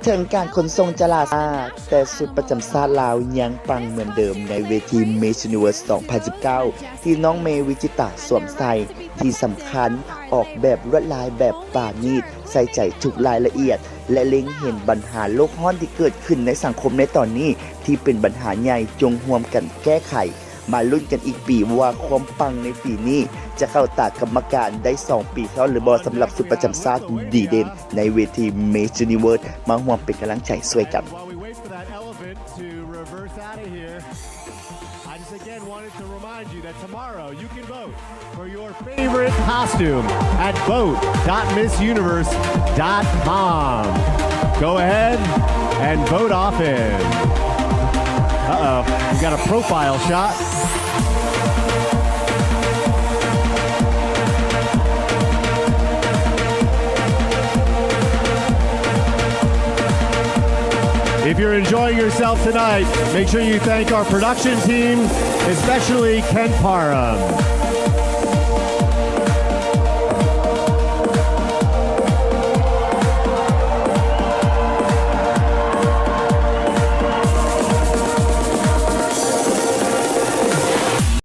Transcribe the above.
ถึงการขนส่งจราจรแต่สุดประจำชาติลาวยังปังเหมือนเดิมในเวที Miss Universe 2019 ที่น้องเมวิจิตาสวมใส่ที่สำคัญออกแบบลวดลายแบบปราณีตใส่ใจทุกรายละเอียด และเล็งเห็นปัญหาโลกร้อนที่เกิดขึ้นในสังคมในตอนนี้ที่เป็นปัญหาใหญ่จงร่วมกันแก้ไข มาลุ้นกันอีกปีว่าความปังในปีนี้จะเข้าตากรรมการได้ 2 ปีเท่าหรือบอสำหรับสุดประจำชาติดีเด่นในเวที Miss Universe มาร่วมเป็นกำลังใจช่วยกัน I just again wanted to remind you that tomorrow you can vote for your favorite costume at vote.missuniverse.com. Go ahead and vote often. Uh-oh, we got a profile shot. If you're enjoying yourself tonight, make sure you thank our production team, especially Ken Parham.